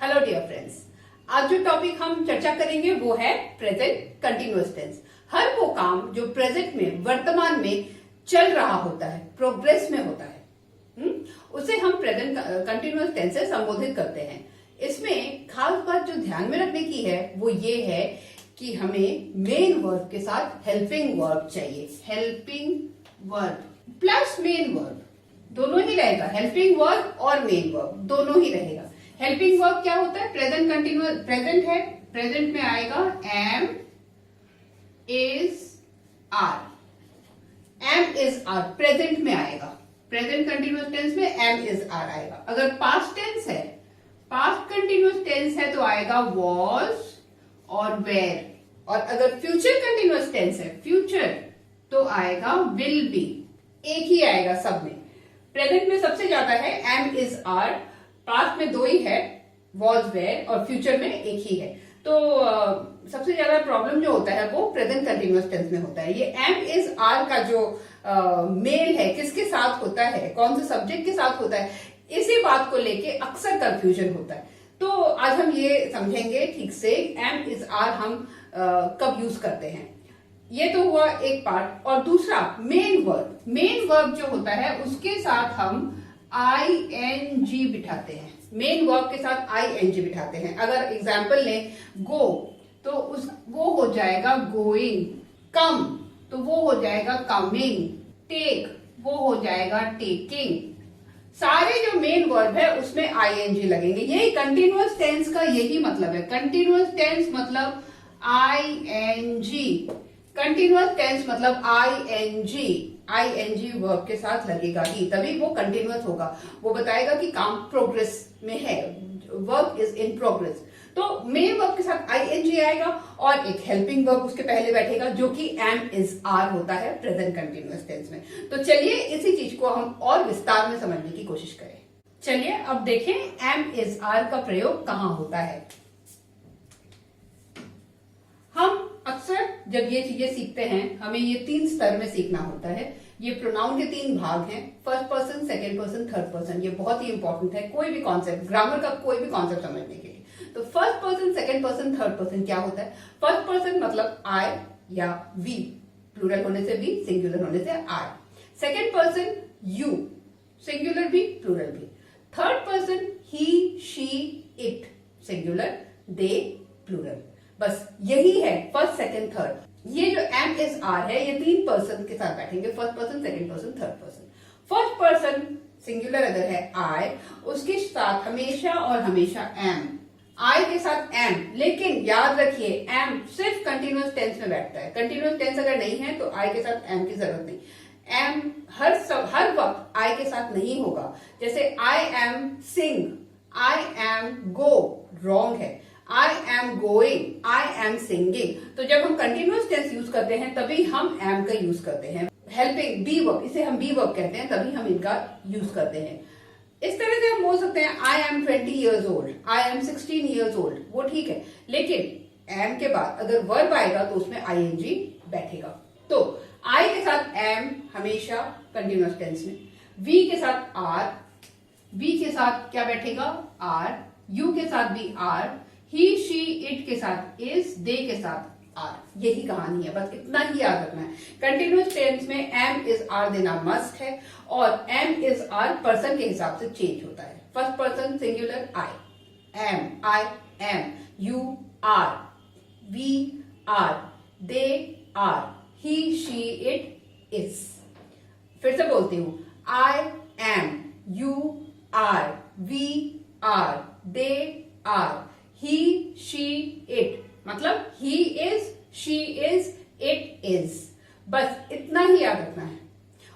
Hello dear friends, आज जो topic हम चर्चा करेंगे वो है प्रेजेंट कंटिन्यूअस टेंस। हर वो काम जो प्रेजेंट में वर्तमान में चल रहा होता है, प्रोग्रेस में होता है, उसे हम प्रेजेंट कंटिन्यूअस टेंस से संबोधित करते हैं। इसमें खास बात जो ध्यान में रखने की है वो ये है कि हमें मेन वर्ब के साथ हेल्पिंग वर्ब चाहिए। Helping verb plus main verb दोनों ही रहेगा। हेल्पिंग वर्ब और मेन वर्ब दोनों ही रहेगा। हेल्पिंग वर्ब क्या होता है? प्रेजेंट कंटिन्यूअस, प्रेजेंट है, प्रेजेंट में आएगा am is are. Am is are present में आएगा। प्रेजेंट कंटिन्यूअस टेंस में एम इज आर आएगा। अगर पास्ट टेंस है, पास्ट कंटिन्यूअस टेंस है तो आएगा वॉज और वेर। और अगर फ्यूचर कंटिन्यूअस टेंस है, फ्यूचर, तो आएगा विल बी। एक ही आएगा सब में। प्रेजेंट में सबसे ज्यादा है एम इज आर, पास्ट में दो ही है, वॉज वेर, और फ्यूचर में एक ही है। तो सबसे ज्यादा प्रॉब्लम जो होता है वो प्रेजेंट कंटिन्यूअस टेंस में होता है। ये एम इज आर का जो मेल है किसके साथ होता है, कौन से सब्जेक्ट के साथ होता है, इसी बात को लेके अक्सर कंफ्यूजन होता है। तो आज हम ये समझेंगे ठीक से एम इज आर हम कब यूज करते हैं। ये तो हुआ एक पार्ट। और दूसरा मेन वर्ब। मेन वर्ब जो होता है उसके साथ हम ING बिठाते हैं। मेन वर्ब के साथ ING बिठाते हैं। अगर एग्जाम्पल लें गो, तो उस वो हो जाएगा गोइंग। कम तो वो हो जाएगा कमिंग। टेक वो हो जाएगा टेकिंग। सारे जो मेन वर्ब है उसमें ING लगेंगे। यही कंटिन्यूअस टेंस का यही मतलब है। कंटिन्यूअस टेंस मतलब ING। कंटिन्यूअस टेंस मतलब ING वर्ब के साथ लगेगा ही, तभी वो कंटिन्यूअस होगा। वो बताएगा कि काम प्रोग्रेस में है, वर्क इज इन प्रोग्रेस। तो मेन वर्ब के साथ ING आएगा और एक हेल्पिंग वर्ब उसके पहले बैठेगा जो कि एम इज आर होता है प्रेजेंट कंटिन्यूअस टेंस में। तो चलिए इसी चीज को हम और विस्तार में समझने की कोशिश करें। चलिए अब देखें एम इज आर का प्रयोग कहां होता है। हम अक्सर जब ये चीजें सीखते हैं, हमें ये 3 स्तर में सीखना होता है। ये प्रोनाउन के 3 भाग हैं, first person, second person, third person. ये बहुत ही इंपॉर्टेंट है कोई भी कॉन्सेप्ट, ग्रामर का कोई भी कॉन्सेप्ट समझने के लिए। तो first person, second person, third person क्या होता है? फर्स्ट पर्सन मतलब आई या वी, प्लूरल होने से वी, सिंगुलर होने से I. Second person you, singular भी, प्लूरल भी। Third person he, she, it, singular, they, plural. बस यही है फर्स्ट, सेकंड, थर्ड। ये जो एम इज आर है ये 3 पर्सन के साथ बैठेंगे, first person, second person, third person. First person singular अगर है आई, उसके साथ हमेशा और हमेशा एम। आई के साथ एम, लेकिन याद रखिए एम सिर्फ कंटिन्यूअस टेंस में बैठता है। कंटिन्यूअस टेंस अगर नहीं है तो आई के साथ एम की जरूरत नहीं। एम हर वक्त आई के साथ नहीं होगा। जैसे I am sing, I am go, wrong है। I am going, I am singing. तो जब हम कंटिन्यूअस टेंस यूज करते हैं तभी हम एम का यूज करते हैं। हेल्पिंग बी वर्ब, इसे हम बी वर्ब कहते हैं, तभी हम इनका यूज करते हैं। इस तरह से हम बोल सकते हैं I am 20 years old, I am 16 years old, वो ठीक है। लेकिन एम के बाद अगर वर्ब आएगा तो उसमें ING बैठेगा। तो आई के साथ एम हमेशा कंटिन्यूअस टेंस में, वी के साथ आर, वी के साथ क्या बैठेगा? आर, यू के साथ भी आर, ही, शी, इट के साथ इज, दे के साथ आर। यही कहानी है, बस इतना ही याद रखना है। कंटिन्यूअस टेंस में एम इज आर देना मस्ट है और एम इज आर पर्सन के हिसाब से चेंज होता है। First person singular I am, you are, we are, they are, he, she, it is. फिर से बोलती हूं, I am, you are, we are, they are, he, she, it, मतलब he is, she is, it is। बस इतना ही याद रखना है।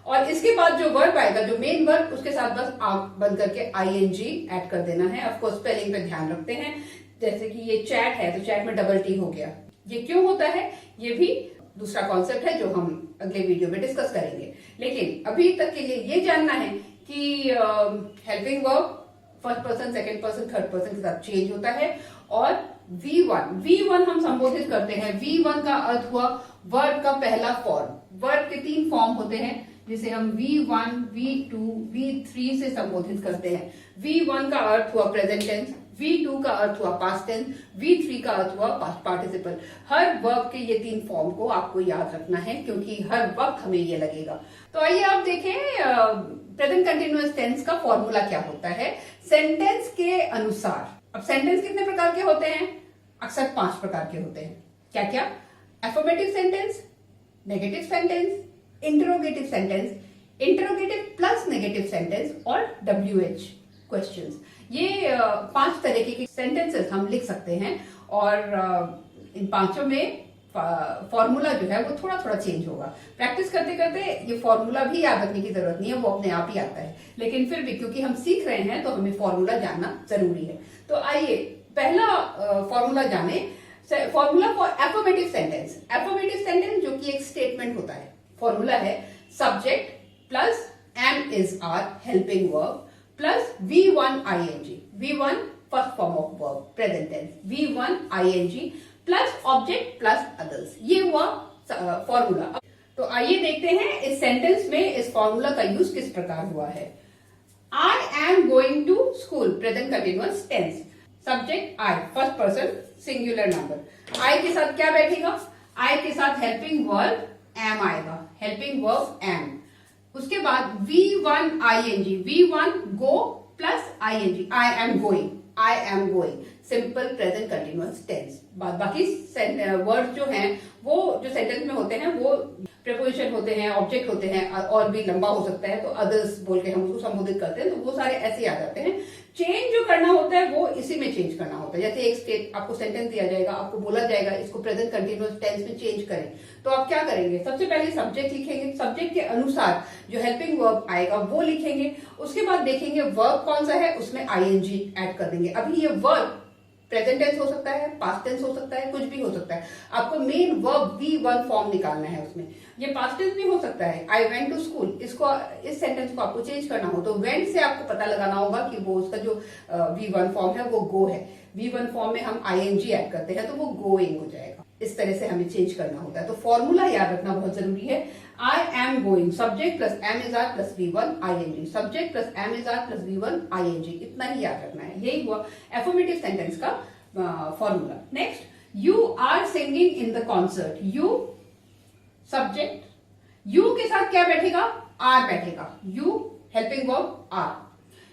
और इसके बाद जो वर्ब आएगा, जो मेन वर्ब, उसके साथ बस आंख बंद करके ING ऐड कर देना है। ऑफ कोर्स स्पेलिंग पे ध्यान रखते हैं। जैसे कि ये चैट है तो चैट में डबल टी हो गया। ये क्यों होता है ये भी दूसरा कॉन्सेप्ट है जो हम अगले वीडियो में डिस्कस करेंगे। लेकिन अभी तक के लिए ये जानना है कि helping verb first person, second person, third person के साथ चेंज होता है। और V1 हम संबोधित करते हैं। V1 का अर्थ हुआ वर्ब का पहला फॉर्म। वर्ब के 3 फॉर्म होते हैं जिसे हम V1, V2, V3 से संबोधित करते हैं। V1 का अर्थ हुआ प्रेजेंट टेंस, V2 का अर्थ हुआ पास्ट टेंस, V3 का अर्थ हुआ पास्ट पार्टिसिपल। हर वर्ब के ये 3 फॉर्म को आपको याद रखना है क्योंकि हर वक्त हमें ये लगेगा। तो आइए आप देखें प्रेजेंट कंटिन्यूअस टेंस का फॉर्मूला क्या होता है सेंटेंस के अनुसार। अब सेंटेंस कितने प्रकार के होते हैं? अक्सर 5 प्रकार के होते हैं। क्या क्या? Affirmative sentence, negative sentence, interrogative sentence, interrogative plus negative sentence और WH क्वेश्चंस। ये 5 तरीके के सेंटेंसेस हम लिख सकते हैं और इन पांचों में फॉर्मूला जो है वो थोड़ा थोड़ा चेंज होगा। प्रैक्टिस करते करते ये फॉर्मूला भी याद रखने की जरूरत नहीं है, वो अपने आप ही आता है, लेकिन फिर भी क्योंकि हम सीख रहे हैं तो हमें फॉर्मूला जानना जरूरी है। तो आइए पहला फॉर्मूला जाने, formula for affirmative sentence. Affirmative sentence जो कि एक स्टेटमेंट होता है, फॉर्मूला है subject plus am is are helping verb plus V1 ing, V1 first form of verb present tense, V1 ing plus object plus others. ये हुआ formula. तो आइए देखते हैं इस सेंटेंस में इस फॉर्मूला का यूज किस प्रकार हुआ है। I am going to school, present continuous tense, subject I, first person singular number. I के साथ क्या बैठेगा? आई के साथ हेल्पिंग वर्ब एम आएगा, हेल्पिंग वर्ब एम। उसके बाद V1 ing, V1 go plus ing, I am going, I am going, simple present continuous tense. बाकी वर्ड जो हैं वो जो सेंटेंस में होते हैं वो प्रीपोजिशन होते हैं, ऑब्जेक्ट होते हैं, और भी लंबा हो सकता है तो अदर्स बोल के हम उसको संबोधित करते हैं, तो वो सारे ऐसे आ जाते हैं। चेंज जो करना होता है वो इसी में चेंज करना होता है। जैसे एक स्टेट आपको सेंटेंस दिया जाएगा, आपको बोला जाएगा इसको प्रेजेंट कंटिन्यूअस टेंस में चेंज करें, तो आप क्या करेंगे? सबसे पहले सब्जेक्ट लिखेंगे, सब्जेक्ट के अनुसार जो हेल्पिंग वर्ब आएगा वो लिखेंगे। उसके बाद देखेंगे वर्ब कौन सा है, उसमें ing ऐड कर देंगे। अभी ये वर्ब प्रेजेंट टेंस हो सकता है, पास्ट टेंस हो सकता है, कुछ भी हो सकता है। आपको मेन वर्ब V1 फॉर्म निकालना है उसमें। ये पास्ट टेंस भी हो सकता है, आई वेंट टू स्कूल, इसको इस सेंटेंस को आपको चेंज करना हो तो वेंट से आपको पता लगाना होगा कि वो उसका जो V1 फॉर्म है वो गो है। V1 फॉर्म में हम ing ऐड करते हैं तो वो गोइंग हो जाएगा। इस तरह से हमें चेंज करना होता है। तो फॉर्मूला याद रखना बहुत जरूरी है। I am going, subject plus am is are plus V1 ing, subject plus am is are plus V1 ing, इतना ही याद रखना है। यही हुआ एफर्मेटिव सेंटेंस का formula. Next, you are singing in the concert, you subject, you के साथ क्या बैठेगा? आर बैठेगा, you helping verb are.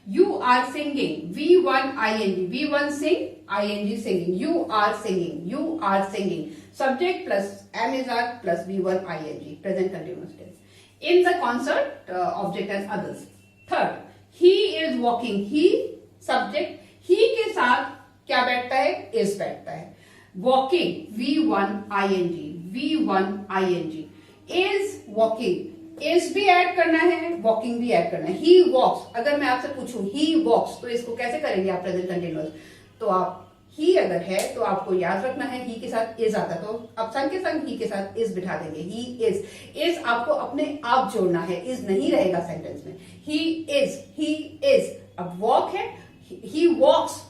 You are singing, V1 ing, V1 sing, ing singing, you are singing, you are singing, subject plus am is are plus V1 ing, present continuous tense. In the concert object and others. Third, he is walking, he subject, he के साथ क्या बैठता है? Is बैठता है। Walking, V1 ing, V1 ing, is walking, is भी add करना है, वॉकिंग भी ऐड करना है। ही वॉक्स, अगर मैं आपसे पूछूं ही वॉक्स तो इसको कैसे करेंगे आप प्रेजेंट कंटिन्यूअस? तो आप ही अगर है तो आपको याद रखना है ही के साथ इज आता, तो आप संग के संग ही के साथ इज बिठा देंगे। ही इज, इज आपको अपने आप जोड़ना है, इज नहीं रहेगा सेंटेंस में। He is, he is. अब वॉक है, ही वॉक्स,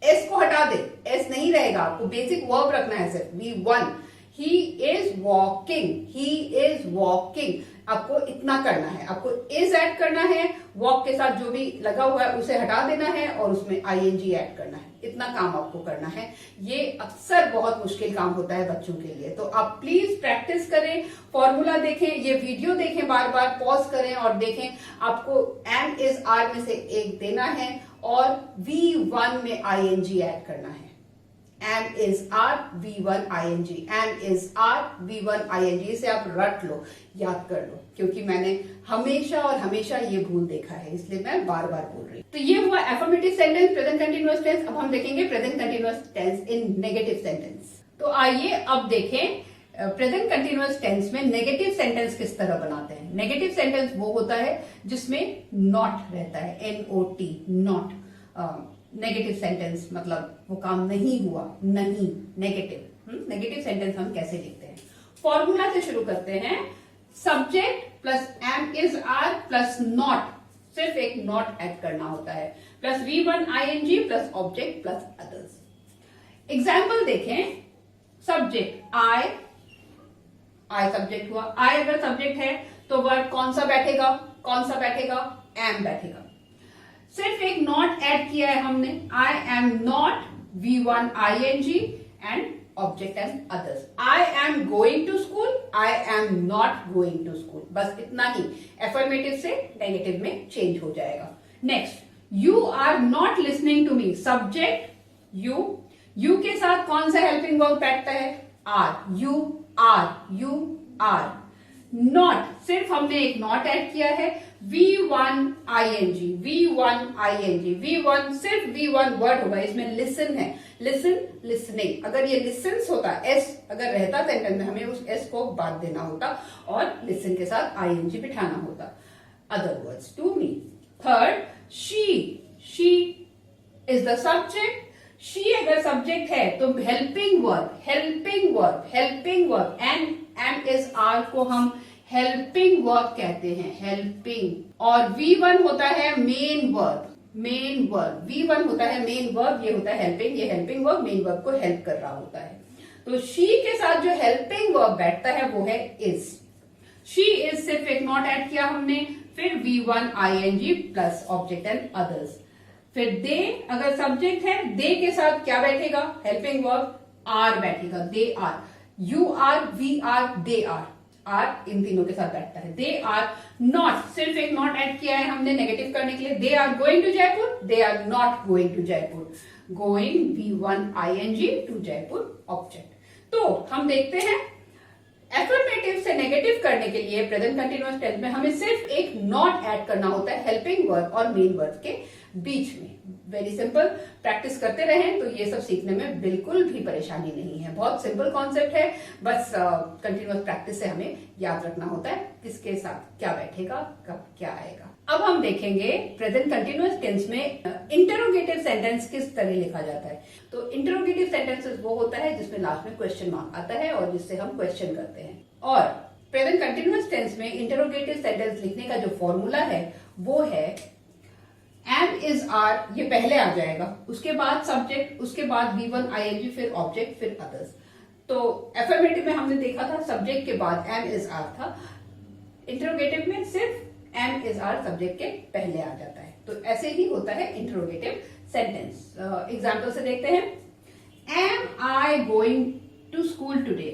एस को हटा दे, एस नहीं रहेगा, आपको बेसिक वर्ब रखना है सिर्फ V1। He is walking, he is walking, आपको इतना करना है। आपको इज ऐड करना है, वॉक के साथ जो भी लगा हुआ है उसे हटा देना है और उसमें ing ऐड करना है। इतना काम आपको करना है। ये अक्सर बहुत मुश्किल काम होता है बच्चों के लिए, तो आप प्लीज प्रैक्टिस करें, फॉर्मूला देखें, ये वीडियो देखें, बार बार पॉज करें और देखें। आपको एम इज आर में से एक देना है और V1 में ing ऐड करना है। Am is are V1 ing, am is are V1 ing, इसे आप रट लो, याद कर लो, क्योंकि मैंने हमेशा और हमेशा ये भूल देखा है, इसलिए मैं बार बार बोल रही हूँ। तो ये हुआ affirmative sentence, present continuous tense. अब हम देखेंगे present continuous tense in negative sentence. तो आइए अब देखें प्रेजेंट कंटिन्यूअस टेंस में नेगेटिव सेंटेंस किस तरह बनाते हैं। नेगेटिव सेंटेंस वो होता है जिसमें नॉट रहता है, NOT, नॉट। नेगेटिव सेंटेंस मतलब वो काम नहीं हुआ, नहीं, नेगेटिव। नेगेटिव सेंटेंस हम कैसे लिखते हैं? फॉर्मूला से शुरू करते हैं। Subject plus am is are plus not, सिर्फ एक नॉट ऐड करना होता है, plus V1 ing plus object plus others. Example देखें। सब्जेक्ट आई, आई सब्जेक्ट हुआ। आई अगर सब्जेक्ट है तो वर्ड कौन सा बैठेगा? कौन सा बैठेगा? एम बैठेगा। सिर्फ एक नॉट ऐड किया है हमने, I am not, V1 ing and object and others. I am going to school, I am not going to school, बस इतना ही एफर्मेटिव से नेगेटिव में चेंज हो जाएगा। Next, you are not listening to me, subject you के साथ कौन सा हेल्पिंग वर्ब बैठता है, आर, यू आर। नॉट, सिर्फ हमने एक नॉट ऐड किया है, V1 ing, V1 सिर्फ V1 वर्ड होगा, इसमें लिसन है, लिसनिंग। अगर ये लिसन्स होता, एस अगर रहता सेंटेंस में, हमें उस एस को बाद देना होता और लिसन के साथ ing बिठाना होता। Other words to me. Third, she is the subject. She अगर सब्जेक्ट है तो helping verb am is are को हम हेल्पिंग वर्ब कहते हैं, हेल्पिंग। और V1 होता है मेन वर्ब, V1 होता है मेन वर्ब, ये होता है हेल्पिंग, ये हेल्पिंग वर्ब मेन वर्ब को हेल्प कर रहा होता है। तो शी के साथ जो हेल्पिंग वर्ब बैठता है वो है इज। शी इज सिर्फ एक नॉट ऐड किया हमने, फिर V1 ing plus object and others. फिर दे अगर सब्जेक्ट है, दे के साथ क्या बैठेगा, हेल्पिंग वर्ब आर बैठेगा, they are. You are, we are, they are इन तीनों के साथ बैठता है। दे आर नॉट, सिर्फ एक नॉट ऐड किया है हमने नेगेटिव करने के लिए, they are going to Jaipur, they are not going to Jaipur. Going V1 ing to Jaipur object. तो हम देखते हैं एफर्मेटिव से नेगेटिव करने के लिए प्रेजेंट कंटिन्यूअस टेंस में हमें सिर्फ एक नॉट ऐड करना होता है हेल्पिंग वर्ब और मेन वर्ब के बीच में। वेरी सिंपल, प्रैक्टिस करते रहें तो ये सब सीखने में बिल्कुल भी परेशानी नहीं है। बहुत सिंपल कॉन्सेप्ट है, बस कंटिन्यूअस प्रैक्टिस से हमें याद रखना होता है किसके साथ क्या बैठेगा, कब क्या आएगा। अब हम देखेंगे प्रेजेंट कंटिन्यूअस टेंस में इंटरोगेटिव सेंटेंस किस तरह लिखा जाता है। तो इंटरोगेटिव सेंटेंसेस वो होता है जिसमें लास्ट में क्वेश्चन मार्क आता है और जिससे हम क्वेश्चन करते हैं। और प्रेजेंट कंटिन्यूअस टेंस में इंटरोगेटिव सेंटेंस लिखने का जो फॉर्मूला है वो है एम इज आर, ये पहले आ जाएगा, उसके बाद सब्जेक्ट, उसके बाद V1 ing, फिर ऑब्जेक्ट, फिर अदर्स। तो एफर्मेटिव में हमने देखा था सब्जेक्ट के बाद एम इज आर था, इंटरोगेटिव में सिर्फ एम इज आर सब्जेक्ट के पहले आ जाता है। तो ऐसे ही होता है इंटरोगेटिव सेंटेंस। एग्जाम्पल से देखते हैं, am I going to school today.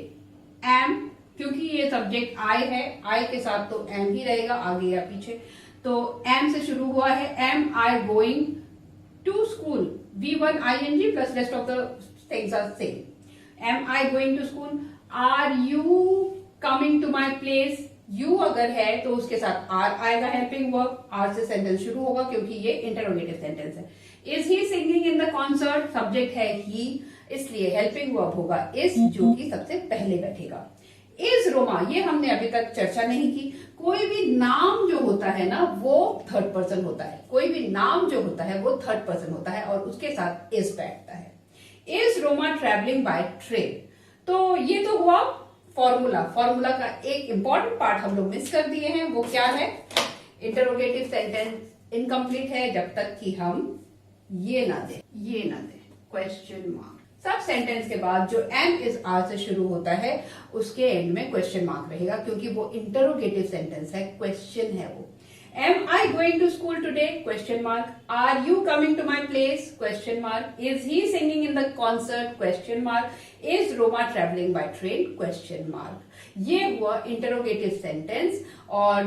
Am, क्योंकि ये सब्जेक्ट आई है, आई के साथ तो एम ही रहेगा आगे या पीछे, तो एम से शुरू हुआ है, am I going to school, V1 ing plus rest of the things are same. Am I going to school, are you coming to my place. You अगर है तो उसके साथ आर आएगा हेल्पिंग वर्ब, आर से सेंटेंस शुरू होगा क्योंकि ये इंटरोगेटिव सेंटेंस है। Is he singing in the concert, subject है ही, इसलिए हेल्पिंग वर्ब होगा इज, जो कि सबसे पहले बैठेगा। इज रोमा, ये हमने अभी तक चर्चा नहीं की। कोई भी नाम जो होता है ना वो थर्ड पर्सन होता है, कोई भी नाम जो होता है वो थर्ड पर्सन होता है और उसके साथ इज बैठता है। Is Roma travelling by train. तो ये तो हुआ फॉर्मूला का एक इंपॉर्टेंट पार्ट हम लोग मिस कर दिए हैं, वो क्या है, इंटरोगेटिव सेंटेंस इनकम्प्लीट है जब तक कि हम ये ना दे क्वेश्चन मार्क। सब सेंटेंस के बाद जो एम इज आर से शुरू होता है उसके एंड में क्वेश्चन मार्क रहेगा, क्योंकि वो इंटरोगेटिव सेंटेंस है, क्वेश्चन है वो। Am I going to school today, question mark. Are you coming to my place, question mark. Is he singing in the concert, question mark. Is Roma travelling by train, question mark. ये हुआ interrogative sentence और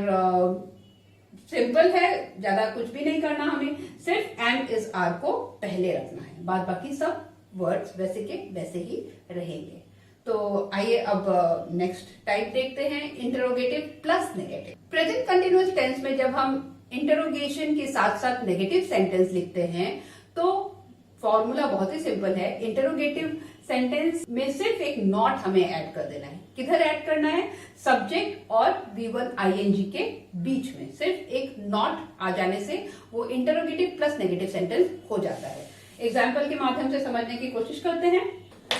simple है, ज्यादा कुछ भी नहीं करना हमें, सिर्फ एम इज आर को पहले रखना है, बाद बाकी सब वर्ड्स वैसे के वैसे ही रहेंगे। तो आइए अब नेक्स्ट टाइप देखते हैं, interrogative plus negative. Present continuous tense में जब हम इंटरोगेशन के साथ साथ नेगेटिव सेंटेंस लिखते हैं तो फॉर्मूला बहुत ही सिंपल है। इंटरोगेटिव सेंटेंस में सिर्फ एक नॉट हमें ऐड कर देना है। किधर ऐड करना है, सब्जेक्ट और V1 ing के बीच में सिर्फ एक नॉट आ जाने से वो इंटरोगेटिव प्लस नेगेटिव सेंटेंस हो जाता है। एग्जाम्पल के माध्यम से समझने की कोशिश करते हैं।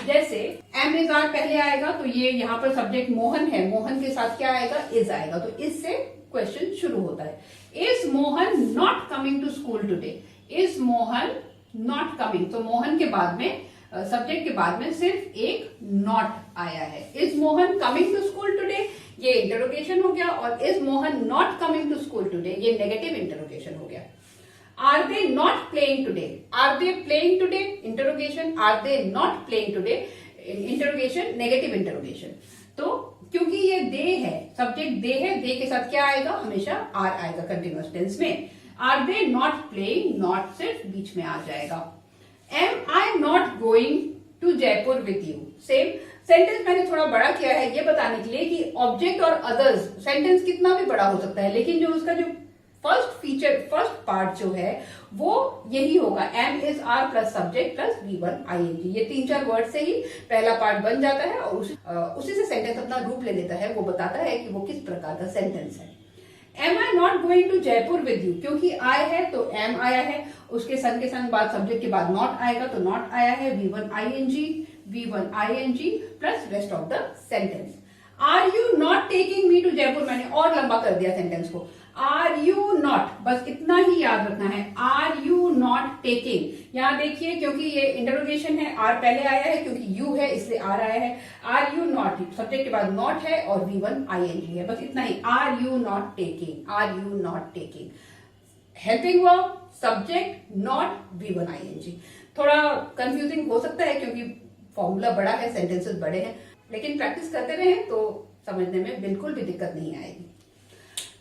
जैसे एम इज आर पहले आएगा तो ये यहाँ पर सब्जेक्ट मोहन है, मोहन के साथ क्या आएगा, इज आएगा, तो इससे क्वेश्चन शुरू होता है। Is Mohan not coming to school today, is Mohan not coming, तो मोहन के बाद में सब्जेक्ट के बाद में सिर्फ एक नॉट आया है। Is Mohan coming to school today, ये इंटरोगेशन हो गया, और is Mohan not coming to school today, ये नेगेटिव इंटरोगेशन हो गया। Are they not playing today, are they playing today interrogation, are they not playing today interrogation, negative interrogation. तो क्योंकि ये दे है, सब्जेक्ट दे है, दे के साथ क्या आएगा, हमेशा आर आएगा कंटिन्यूअस टेंस में। Are they not playing, not सिर्फ बीच में आ जाएगा। Am I not going to Jaipur with you, same sentence मैंने थोड़ा बड़ा किया है ये बताने के लिए कि ऑब्जेक्ट और अदर्स, सेंटेंस कितना भी बड़ा हो सकता है, लेकिन जो उसका जो फर्स्ट फीचर, फर्स्ट पार्ट जो है वो यही होगा, am is are plus subject plus V1 ING। ये 3-4 वर्ड से ही पहला पार्ट बन जाता है और उसी से सेंटेंस अपना रूप ले लेता है, वो बताता है कि वो किस प्रकार का सेंटेंस है। Am I not going to Jaipur with you, क्योंकि आई है तो एम आया है, उसके संग के संग बाद सब्जेक्ट के बाद नॉट आएगा तो नॉट आया है, V1 ING plus rest of the sentence. Are you not taking me to Jaipur, मैंने और लंबा कर दिया सेंटेंस को। आर यू नॉट, बस इतना ही याद रखना है, आर यू नॉट टेकिंग। यहां देखिए क्योंकि ये इंटरोगेशन है, आर पहले आया है, क्योंकि यू है इसलिए आर आया है। आर यू नॉट, सब्जेक्ट के बाद नॉट है और V1 ING है, बस इतना ही, are you not taking, are you not taking. Helping verb, subject, not, V1 ING। थोड़ा कंफ्यूजिंग हो सकता है क्योंकि फॉर्मूला बड़ा है, सेंटेंसेस बड़े हैं, लेकिन प्रैक्टिस करते रहे तो समझने में बिल्कुल भी दिक्कत नहीं आएगी।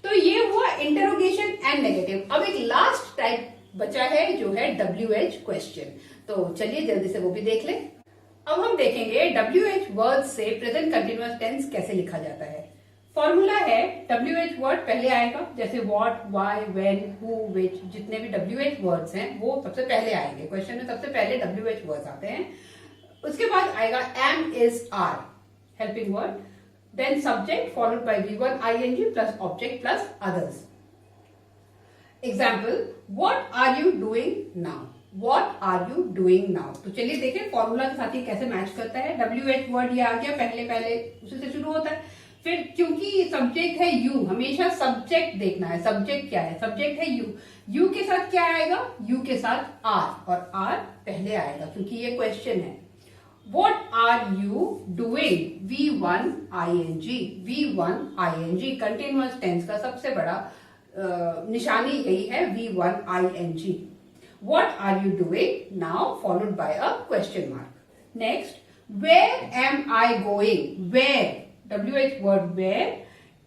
तो ये हुआ इंटरोगेशन एंड नेगेटिव। अब एक लास्ट टाइप बचा है जो है WH क्वेश्चन, तो चलिए जल्दी से वो भी देख लें। अब हम देखेंगे WH वर्ड से प्रेजेंट कंटिन्यूअस टेंस कैसे लिखा जाता है। फॉर्मूला है, WH वर्ड पहले आएगा, जैसे what, why, when, who, which, जितने भी WH वर्ड्स हैं वो सबसे पहले आएंगे। क्वेश्चन में सबसे पहले WH वर्ड्स आते हैं। उसके बाद आएगा am is are, helping word, then subject followed by V1 ING plus object plus others. Example, what are you doing now? What are you doing now? तो चलिए देखें फॉर्मूला के साथ ही कैसे मैच करता है। WH वर्ड ये आ गया, पहले पहले उसी से शुरू होता है। फिर क्योंकि सब्जेक्ट है यू, हमेशा सब्जेक्ट देखना है, सब्जेक्ट क्या है, सब्जेक्ट है यू, यू के साथ क्या आएगा, यू के साथ आर, और आर पहले आएगा क्योंकि ये क्वेश्चन है। What are you doing? V1 ING continuous tense का सबसे बड़ा निशानी यही है, V1 ING। What are you doing now followed by a question mark. Next, where am I going? Where, WH word where,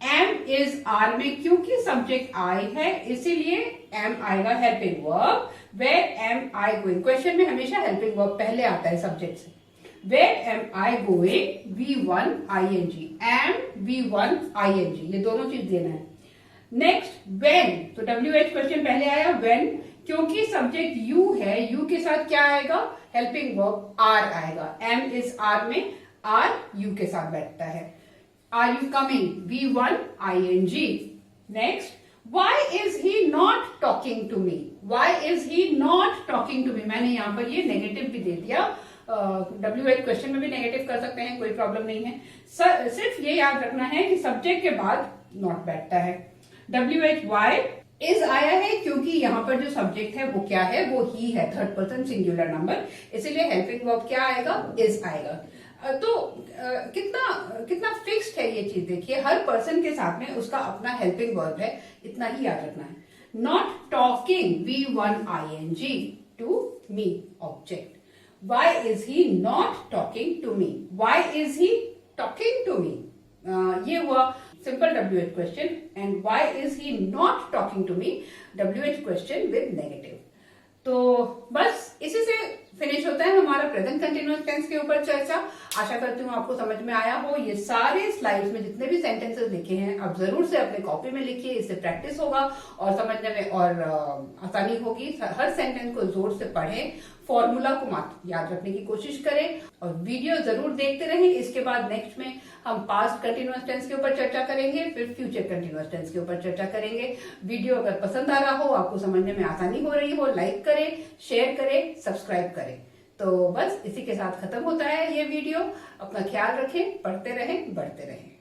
am is R में क्योंकि subject I है इसीलिए am आएगा helping verb. Where am I going? Question में हमेशा helping verb पहले आता है सब्जेक्ट से। Where am I going? V1 ING, am V1 ING, ये दोनों चीज देना है। नेक्स्ट, when, तो WH क्वेश्चन पहले आया, when, क्योंकि सब्जेक्ट यू है, यू के साथ क्या आएगा, हेल्पिंग वर्ब आर आएगा। एम इज आर में आर यू के साथ बैठता है। Are you coming, V1 ING। Next, why is he not talking to me? Why is he not talking to me? मैंने यहां पर ये नेगेटिव भी दे दिया, WH क्वेश्चन में भी नेगेटिव कर सकते हैं, कोई प्रॉब्लम नहीं है। सिर्फ ये याद रखना है कि सब्जेक्ट के बाद नॉट बैठता है। WH why इज आया है क्योंकि यहाँ पर जो सब्जेक्ट है वो क्या है, वो ही है, थर्ड पर्सन सिंगुलर नंबर, इसीलिए हेल्पिंग वर्ब क्या आएगा, इज आएगा। तो कितना फिक्स्ड है ये चीज, देखिए हर पर्सन के साथ में उसका अपना हेल्पिंग वर्ब है, इतना ही याद रखना है। Not talking, V1 ING, to me, object. Why is he not talking to me? Why is he talking to me? ये हुआ simple WH question, and why is he not talking to me, WH question with negative. तो बस इसी से finish होता है हमारा present continuous tense के ऊपर चर्चा। आशा करती हूँ आपको समझ में आया हो। ये सारे स्लाइड्स में जितने भी सेंटेंसेस लिखे हैं आप जरूर से अपने कॉपी में लिखिए, इससे प्रैक्टिस होगा और समझने में और आसानी होगी। हर सेंटेंस को जोर से पढ़ें, फॉर्मूला को मात्र याद रखने की कोशिश करें और वीडियो जरूर देखते रहें। इसके बाद नेक्स्ट में हम पास्ट कंटिन्यूअस टेंस के ऊपर चर्चा करेंगे, फिर फ्यूचर कंटिन्यूअस टेंस के ऊपर चर्चा करेंगे। वीडियो अगर पसंद आ रहा हो, आपको समझने में आसानी हो रही हो, लाइक करें, शेयर करें, सब्सक्राइब करें। तो बस इसी के साथ खत्म होता है ये वीडियो। अपना ख्याल रखें, पढ़ते रहें, बढ़ते रहें।